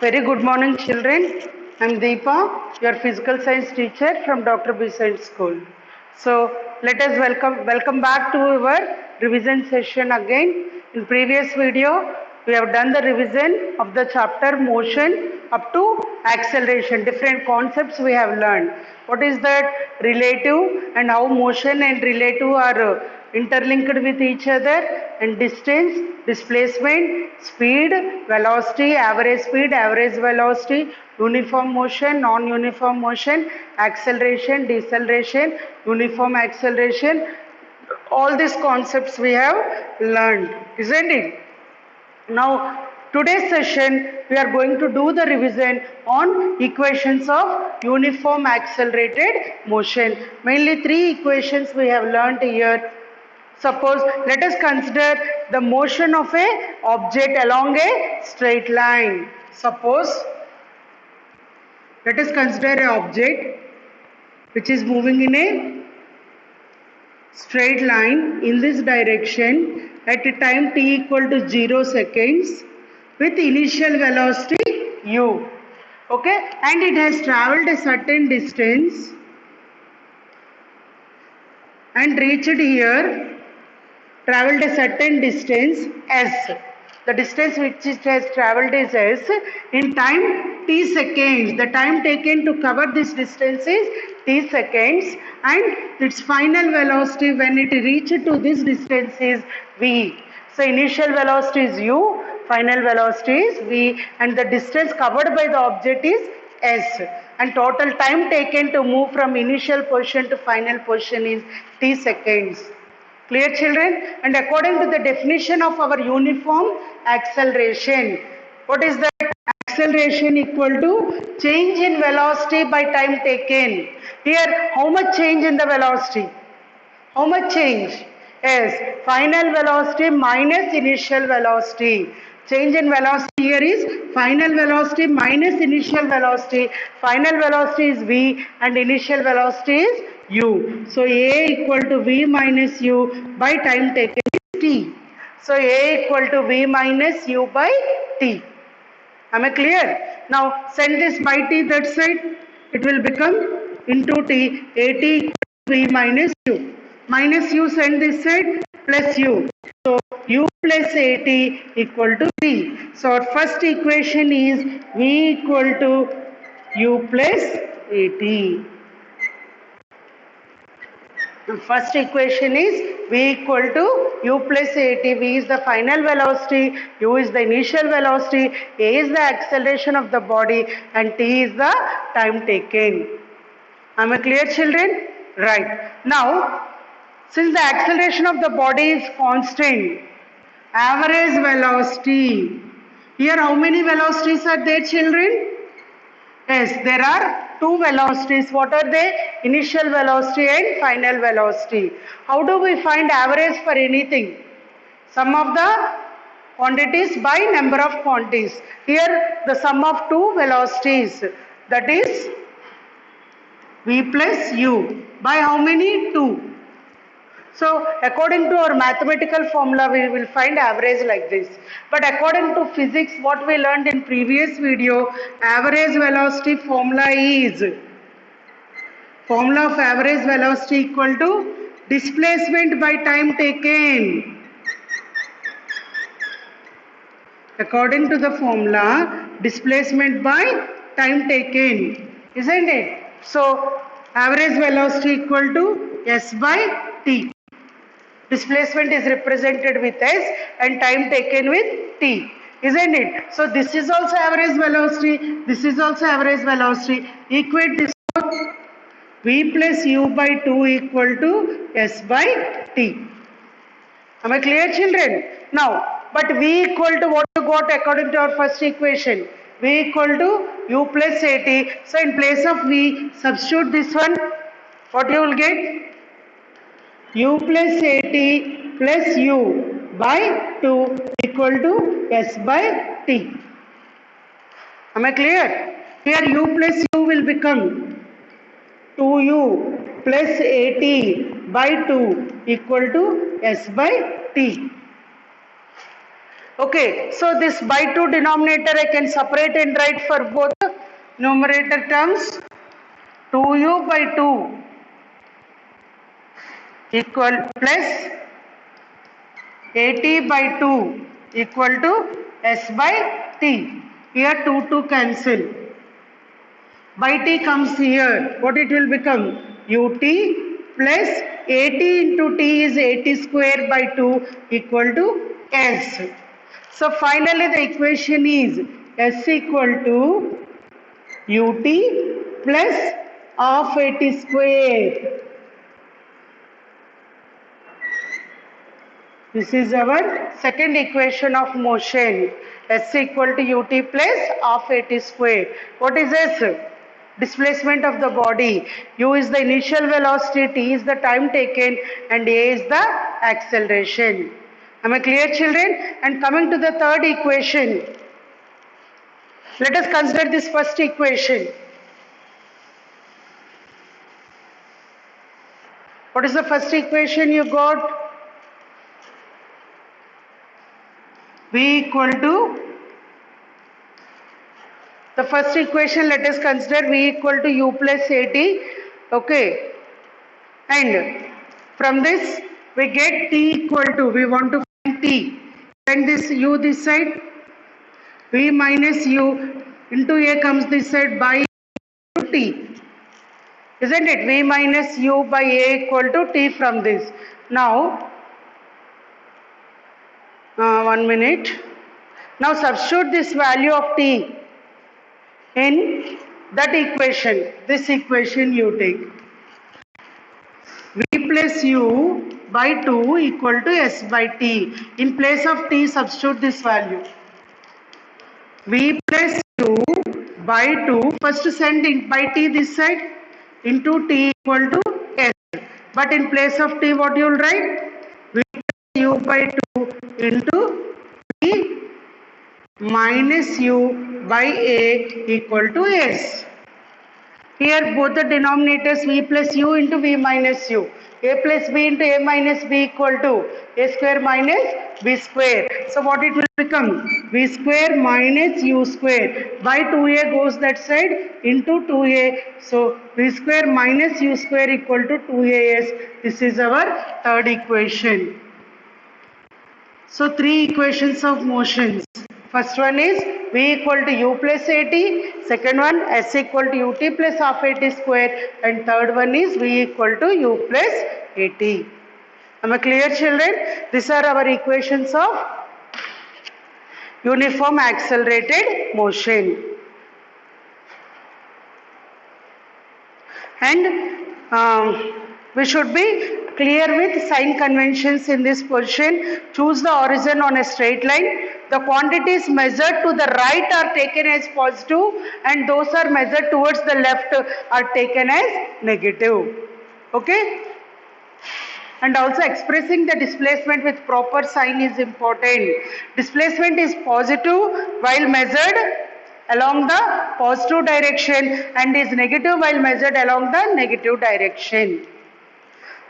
Very good morning, children. I'm Deepa, your physical science teacher from Dr. B Science School. So let us welcome back to our revision session again. In previous video, we have done the revision of the chapter motion up to acceleration. Different concepts we have learned. What is that? Relative, and how motion and relative are interlinked with each other, and distance, displacement, speed, velocity, average velocity, uniform motion, non-uniform motion, acceleration, deceleration, uniform acceleration. All these concepts we have learned, isn't it? Now, today's session we are going to do the revision on equations of uniform accelerated motion. Mainly three equations we have learnt here. Suppose let us consider the motion of a object along a straight line. Suppose let us consider an object which is moving in a straight line in this direction at a time t equal to 0 seconds with initial velocity u. Okay, and it has travelled a certain distance and reached here, travelled a certain distance s. The distance which it has travelled is s in time t seconds. The time taken to cover this distance is t seconds, and its final velocity when it reaches to this distance is v. So initial velocity is u, final velocity is v, and the distance covered by the object is s, and total time taken to move from initial position to final position is t seconds. Clear, children? And according to the definition of our uniform acceleration, what is that? Acceleration equal to change in velocity by time taken. Here, how much change in the velocity? How much change? Yes, final velocity minus initial velocity. Change in velocity here is final velocity minus initial velocity. Final velocity is v and initial velocity is u. So a equal to v minus u by time taken is t. So a equal to v minus u by t. Am I clear? Now send this by t that side. It will become into t. At equal to v minus u. Minus u send this side plus u. So u plus at equal to v. So our first equation is v equal to u plus at. The first equation is v equal to u plus at. V is the final velocity, u is the initial velocity, a is the acceleration of the body, and t is the time taken. Am I clear, children? Right. Now, since the acceleration of the body is constant, average velocity, here how many velocities are there, children? Yes, there are two velocities. What are they? Initial velocity and final velocity. How do we find average for anything? Sum of the quantities by number of quantities. Here the sum of two velocities, that is v plus u, by how many? 2. So according to our mathematical formula, we will find average like this. But according to physics, what we learned in previous video, average velocity formula is, formula of average velocity equal to displacement by time taken. According to the formula, displacement by time taken, isn't it? So average velocity equal to s by t. Displacement is represented with s and time taken with t, isn't it? So this is also average velocity, this is also average velocity. Equate this both. V plus u by 2 equal to s by t. Am I clear, children? Now, but v equal to what you got according to our first equation? V equal to u plus at. So in place of v, substitute this one. What you will get? U plus at plus u by 2 equal to s by t. Am I clear? Here u plus u will become 2u plus at by 2 equal to s by t. Okay, so this by 2 denominator I can separate and write for both numerator terms. 2u by 2 equal plus at by 2 equal to s by t. Here 2 cancel. By t comes here. What it will become? ut plus at into t is at square by 2 equal to s. So finally the equation is s equal to ut plus half at square. This is our second equation of motion. S equal to ut plus half at square. What is S? Displacement of the body. U is the initial velocity, T is the time taken, and A is the acceleration. Am I clear, children? And coming to the third equation, let us consider this first equation. What is the first equation you got? V equal to, the first equation let us consider V equal to U plus AT, okay, and from this we get T equal to, we want to find T, and this U this side, V minus U into A comes this side by T, isn't it? V minus U by A equal to T from this. Now 1 minute. Now substitute this value of T in that equation, this equation you take. V plus U by 2 equal to S by T. In place of T, substitute this value. V plus U by 2, first send in by T this side, into T equal to S. But in place of T, what you will write? V plus U by 2 into T minus U by A equal to S. Here both the denominators V plus U into V minus U. A plus B into A minus B equal to A square minus B square. So what it will become? V square minus U square. By 2A goes that side into 2A. So V square minus U square equal to 2AS. This is our third equation. So three equations of motions. First one is V equal to U plus AT, second one S equal to UT plus half AT square, and third one is V equal to U plus AT. Am I clear, children? These are our equations of uniform accelerated motion. And we should be clear with sign conventions in this position. Choose the origin on a straight line. The quantities measured to the right are taken as positive, and those are measured towards the left are taken as negative. Okay? And also expressing the displacement with proper sign is important. Displacement is positive while measured along the positive direction, and is negative while measured along the negative direction.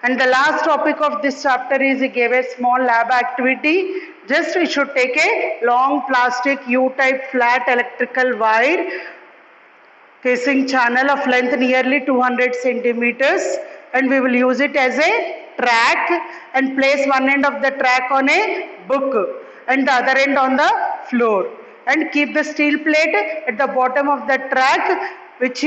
And the last topic of this chapter is he gave a small lab activity. Just we should take a long plastic U-type flat electrical wire casing channel of length nearly 200 centimeters, and we will use it as a track and place one end of the track on a book and the other end on the floor, and keep the steel plate at the bottom of the track which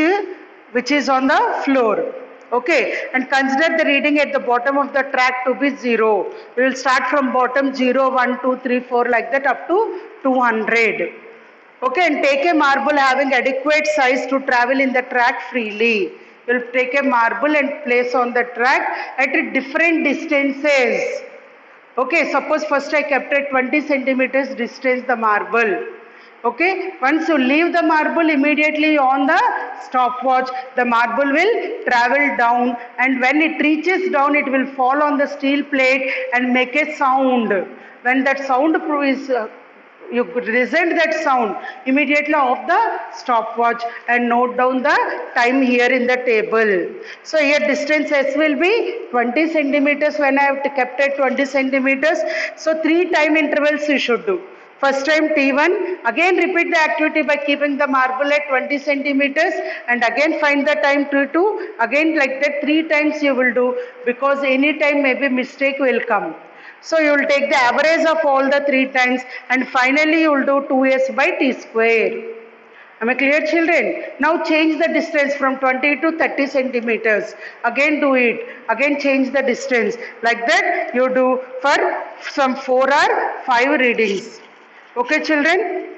is on the floor. Okay, and consider the reading at the bottom of the track to be 0. We will start from bottom 0, 1, 2, 3, 4 like that up to 200. Okay, and take a marble having adequate size to travel in the track freely. You will take a marble and place on the track at different distances. Okay, suppose first I kept at 20 centimeters distance the marble. Okay, once you leave the marble, immediately on the stopwatch, the marble will travel down, and when it reaches down, it will fall on the steel plate and make a sound. When that sound is, you resent that sound, immediately off the stopwatch and note down the time here in the table. So here distance S will be 20 centimeters when I have kept at 20 centimeters. So 3 time intervals you should do. First time T1, again repeat the activity by keeping the marble at 20 centimeters and again find the time T2, again like that 3 times you will do, because any time maybe mistake will come. So you will take the average of all the 3 times and finally you will do 2s by t square. Am I clear, children? Now change the distance from 20 to 30 centimeters. Again do it. Again change the distance. Like that you do for some 4 or 5 readings. Okay, children?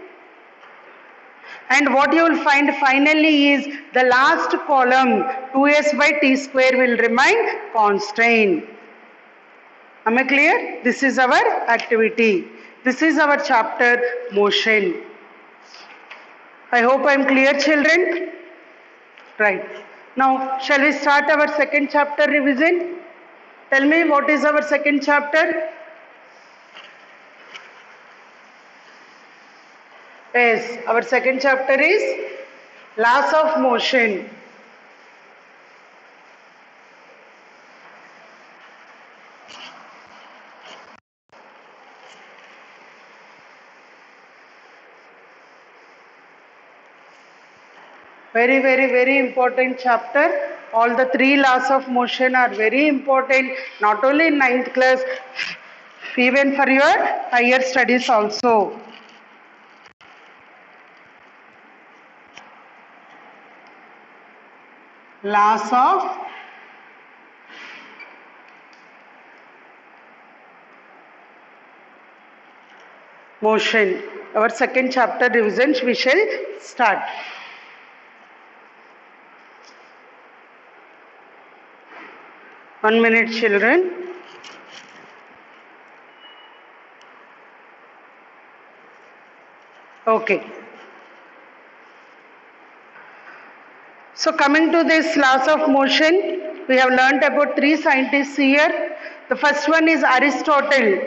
And what you will find finally is the last column 2s by t square will remain constant. Am I clear? This is our activity. This is our chapter motion. I hope I am clear, children. Right. Now, shall we start our second chapter revision? Tell me, what is our second chapter? Yes, our second chapter is laws of motion. Very, very, very important chapter. All the 3 laws of motion are very important, not only in 9th class, even for your higher studies also. Laws of motion. Our second chapter revision we shall start. One minute, children. Okay. So coming to this laws of motion, we have learnt about 3 scientists here. The first one is Aristotle,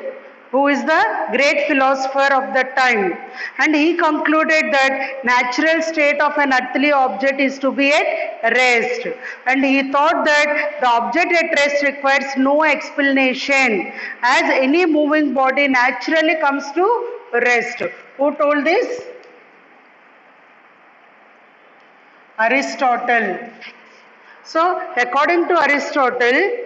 who is the great philosopher of the time, and he concluded that natural state of an earthly object is to be at rest, and he thought that the object at rest requires no explanation, as any moving body naturally comes to rest. Who told this? Aristotle. So according to Aristotle,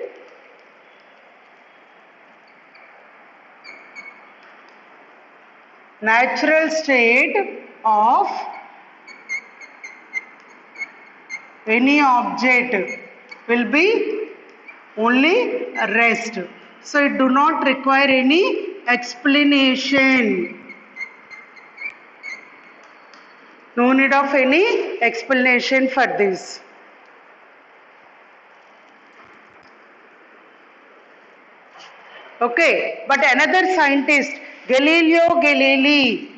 natural state of any object will be only rest. So it do not require any explanation. No need of any explanation for this. Okay, but another scientist, Galileo Galilei,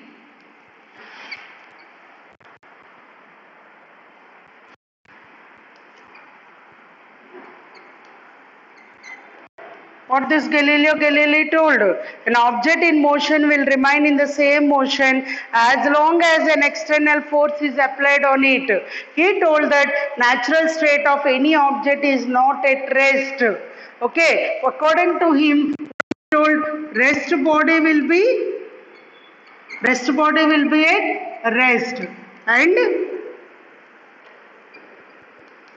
what this Galileo Galilei told, an object in motion will remain in the same motion as long as an external force is applied on it. He told that natural state of any object is not at rest. Okay, according to him, he told rest body will be at rest and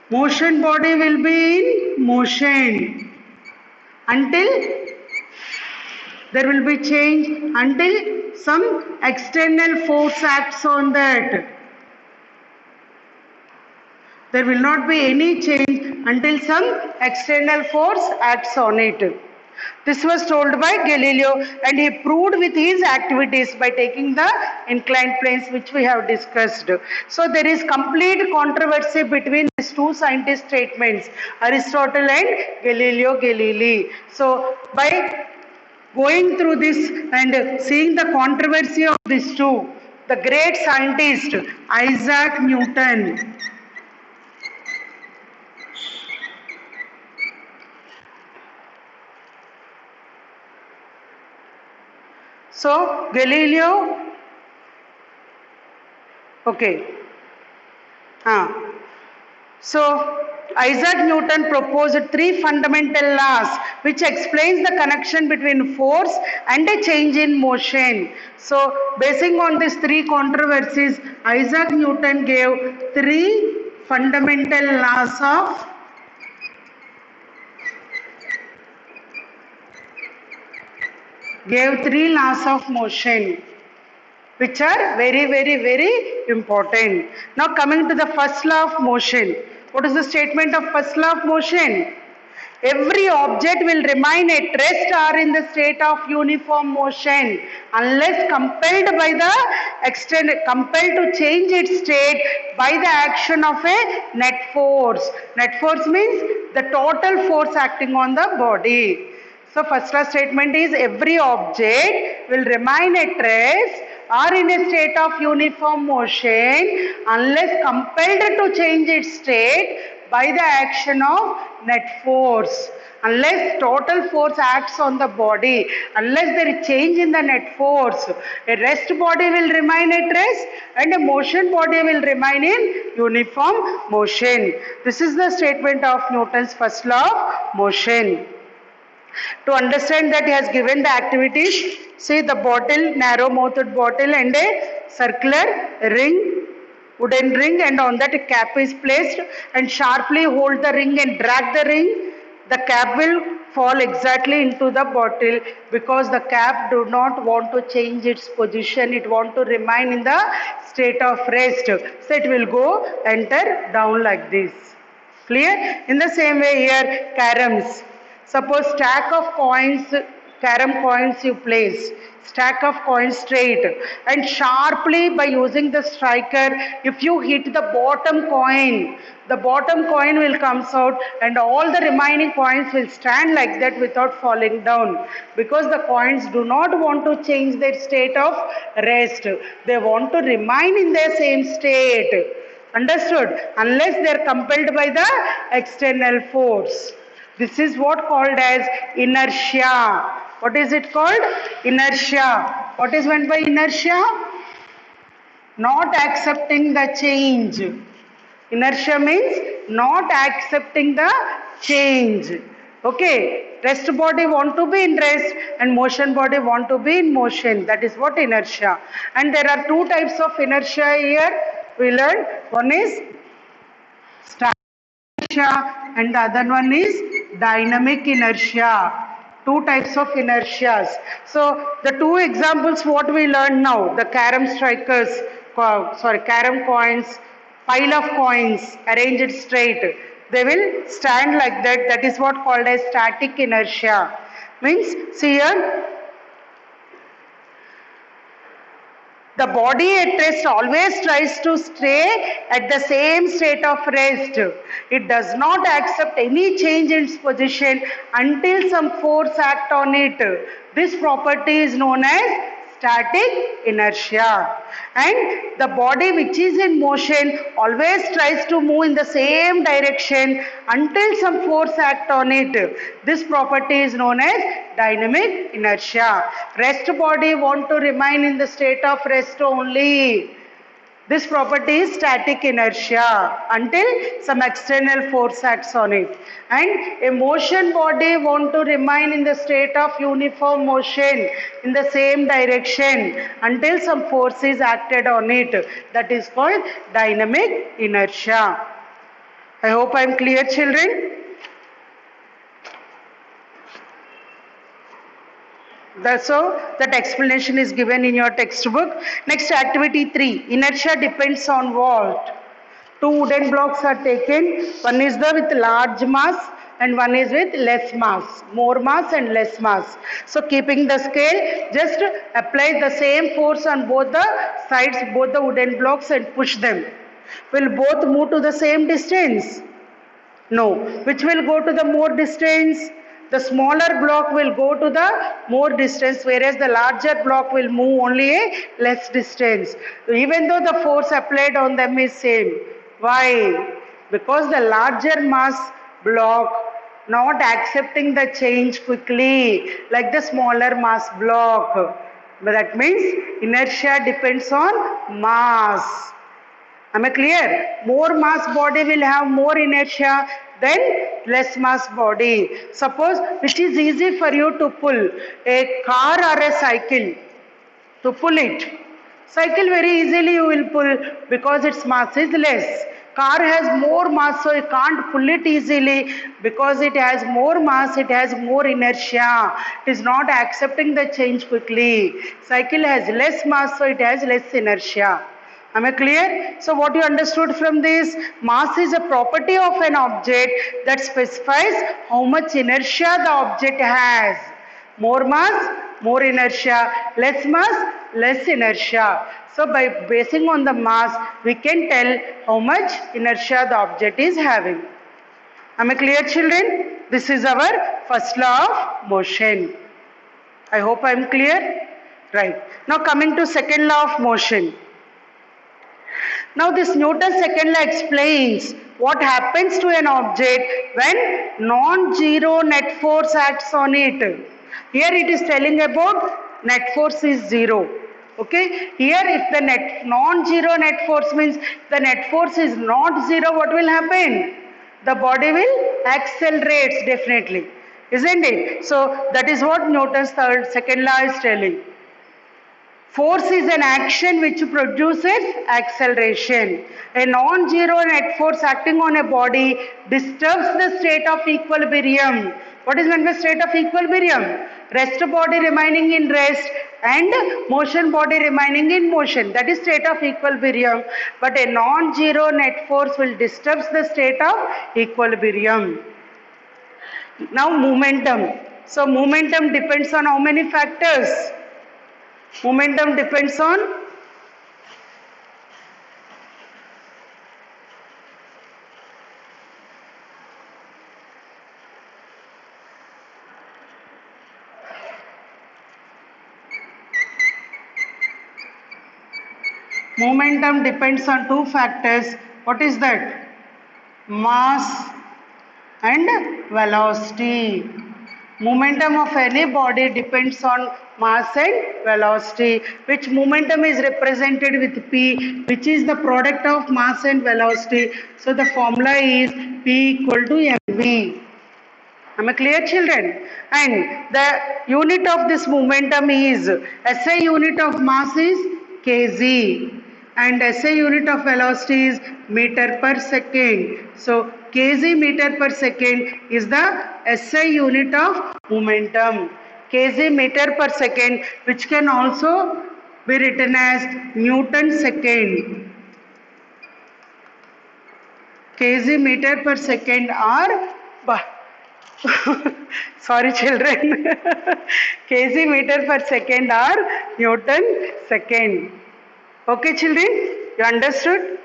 motion body will be in motion until there will be change, until some external force acts on that. There will not be any change until some external force acts on it. This was told by Galileo, and he proved with his activities by taking the inclined planes, which we have discussed. So there is complete controversy between these 2 scientist statements, Aristotle and Galileo Galilei. So by going through this and seeing the controversy of these 2, the great scientist Isaac Newton, so Galileo, okay, So Isaac Newton proposed three fundamental laws which explains the connection between force and a change in motion. So basing on these three controversies, Isaac Newton gave three fundamental laws of motion, which are very important. Now coming to the first law of motion. What is the statement of first law of motion? Every object will remain at rest or in the state of uniform motion unless compelled to change its state by the action of a net force. Net force means the total force acting on the body. So first law statement is every object will remain at rest or in a state of uniform motion unless compelled to change its state by the action of net force. Unless total force acts on the body, unless there is change in the net force, a rest body will remain at rest and a motion body will remain in uniform motion. This is the statement of Newton's first law of motion. To understand that, he has given the activities. See the bottle, narrow mouthed bottle and a circular ring, wooden ring, and on that a cap is placed, and sharply hold the ring and drag the ring. The cap will fall exactly into the bottle because the cap do not want to change its position. It want to remain in the state of rest. So it will go enter down like this. Clear? In the same way here, caroms. Suppose stack of coins, carom coins you place, stack of coins straight, and sharply by using the striker, if you hit the bottom coin will come out and all the remaining coins will stand like that without falling down, because the coins do not want to change their state of rest. They want to remain in their same state. Understood? Unless they are compelled by the external force. This is what called as inertia. What is it called? Inertia. What is meant by inertia? Not accepting the change. Inertia means not accepting the change. Okay. Rest body want to be in rest and motion body want to be in motion. That is what inertia. And there are two types of inertia here. We learned. One is static inertia and the other one is dynamic inertia. Two types of inertias. So the two examples what we learned now, the carom strikers, carom coins, pile of coins arranged straight, they will stand like that. That is what called as static inertia. Means, see here, the body at rest always tries to stay at the same state of rest. It does not accept any change in its position until some force acts on it. This property is known as static inertia. And the body which is in motion always tries to move in the same direction until some force acts on it. This property is known as dynamic inertia. Rest body want to remain in the state of rest only. This property is static inertia until some external force acts on it. And a motion body want to remain in the state of uniform motion in the same direction until some force is acted on it. That is called dynamic inertia. I hope I am clear, children. So that explanation is given in your textbook. Next, activity 3. Inertia depends on what? Two wooden blocks are taken. One is with large mass and one is with less mass. More mass and less mass. So keeping the scale, just apply the same force on both the sides, both the wooden blocks, and push them. Will both move to the same distance? No. Which will go to the more distance? The smaller block will go to the more distance, whereas the larger block will move only a less distance. Even though the force applied on them is same. Why? Because the larger mass block not accepting the change quickly like the smaller mass block. But that means inertia depends on mass. Am I clear? More mass body will have more inertia than less mass body. Suppose it is easy for you to pull a car or a cycle, to pull it. Cycle very easily you will pull because its mass is less. Car has more mass, so you can't pull it easily because it has more mass, it has more inertia. It is not accepting the change quickly. Cycle has less mass, so it has less inertia. Am I clear? So what you understood from this? Mass is a property of an object that specifies how much inertia the object has. More mass, more inertia. Less mass, less inertia. So by basing on the mass, we can tell how much inertia the object is having. Am I clear, children? This is our first law of motion. I hope I am clear. Right. Now coming to second law of motion. Now this Newton's second law explains what happens to an object when non-zero net force acts on it. Here it is telling about net force is zero. Okay. Here if the non-zero net force means the net force is not zero, what will happen? The body will accelerate definitely. Isn't it? So that is what Newton's second law is telling. Force is an action which produces acceleration. A non-zero net force acting on a body disturbs the state of equilibrium. What is meant by state of equilibrium? Rest body remaining in rest and motion body remaining in motion. That is state of equilibrium. But a non-zero net force will disturb the state of equilibrium. Now momentum. So momentum depends on how many factors? Momentum depends on two factors. What is that? Mass and velocity. Momentum of any body depends on mass and velocity, which momentum is represented with P, which is the product of mass and velocity. So the formula is P equal to mv. Am I clear, children? And the unit of this momentum is SI unit of mass is kg and SI unit of velocity is meter per second. So kg meter per second is the SI unit of momentum. Kg meter per second, which can also be written as Newton second. Kg meter per second or sorry children, kg meter per second or Newton second. Okay children, you understood?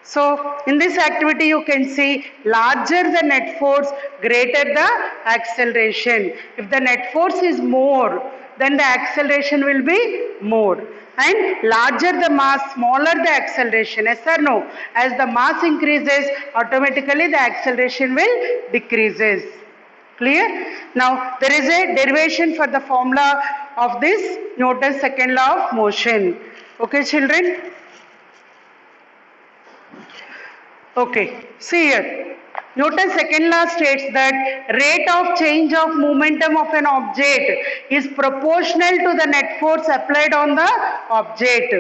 So in this activity you can see larger the net force, greater the acceleration. If the net force is more, then the acceleration will be more. And larger the mass, smaller the acceleration. Yes or no? As the mass increases, automatically the acceleration will decreases. Clear? Now there is a derivation for the formula of this Newton's second law of motion. Okay children? Okay, see here. Newton's second law states that rate of change of momentum of an object is proportional to the net force applied on the object.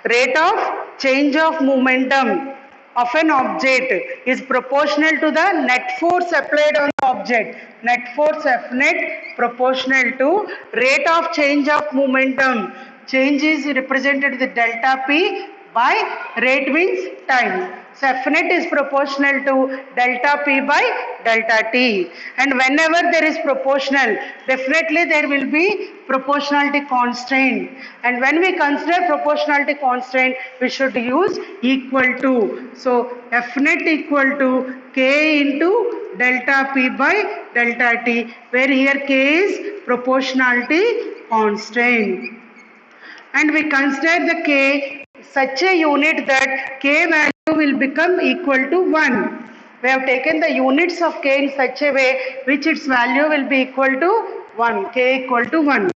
Rate of change of momentum of an object is proportional to the net force applied on the object. Net force F net proportional to rate of change of momentum. Change is represented with delta P by rate means time. So F net is proportional to delta P by delta T. And whenever there is proportional, definitely there will be proportionality constraint. And when we consider proportionality constraint, we should use equal to. So F net equal to K into delta P by delta T, where here K is proportionality constraint. And we consider the K such a unit that K value will become equal to 1. We have taken the units of k in such a way which its value will be equal to 1, k equal to 1.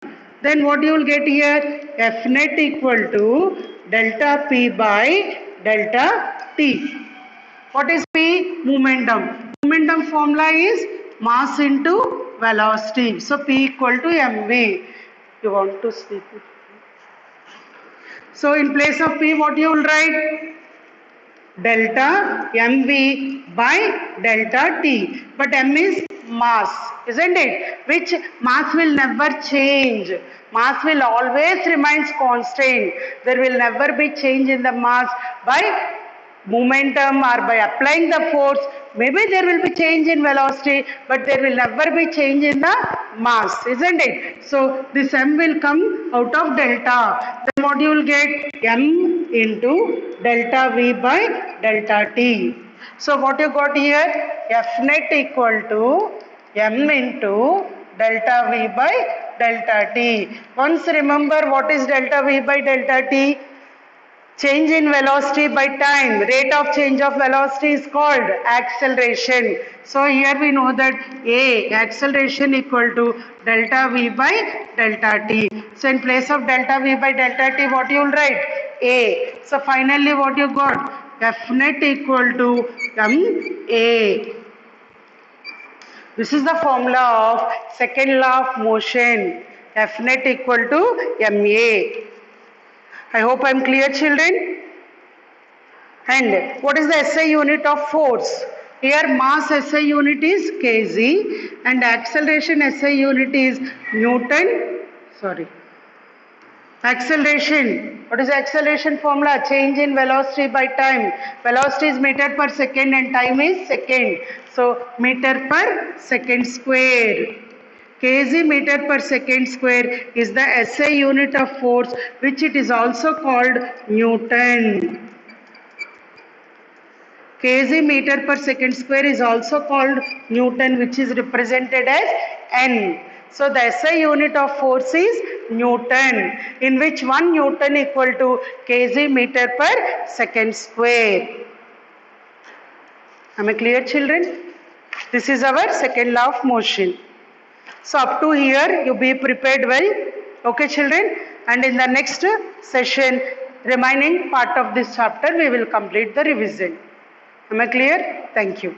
Then what you will get here? F net equal to delta P by delta T. What is P? Momentum. Momentum formula is mass into velocity. So P equal to mv. You want to sleep? So in place of P, what you will write? Delta mv by delta T. But m is mass, isn't it? Which mass will never change. Mass will always remains constant. There will never be change in the mass by momentum or by applying the force. Maybe there will be change in velocity, but there will never be change in the mass, isn't it? So this m will come out of delta. Then what you will get? M into delta v by delta t. So what you got here? F net equal to m into delta v by delta t. Once remember what is delta v by delta t? Change in velocity by time. Rate of change of velocity is called acceleration. So here we know that A, acceleration equal to delta V by delta T. So in place of delta V by delta T, what you will write? A. So finally what you got? F net equal to ma. This is the formula of second law of motion. F net equal to ma. I hope I am clear, children. And what is the SI unit of force? Here mass SI unit is kg and acceleration SI unit is Newton. Acceleration. What is the acceleration formula? Change in velocity by time. Velocity is meter per second and time is second. So meter per second square. Kg meter per second square is the SI unit of force, which it is also called Newton. Kg meter per second square is also called Newton, which is represented as N. So the SI unit of force is Newton, in which 1 Newton equal to kg meter per second square. Am I clear, children? This is our second law of motion. So up to here you be prepared well, okay children, and in the next session remaining part of this chapter we will complete the revision. Am I clear? Thank you.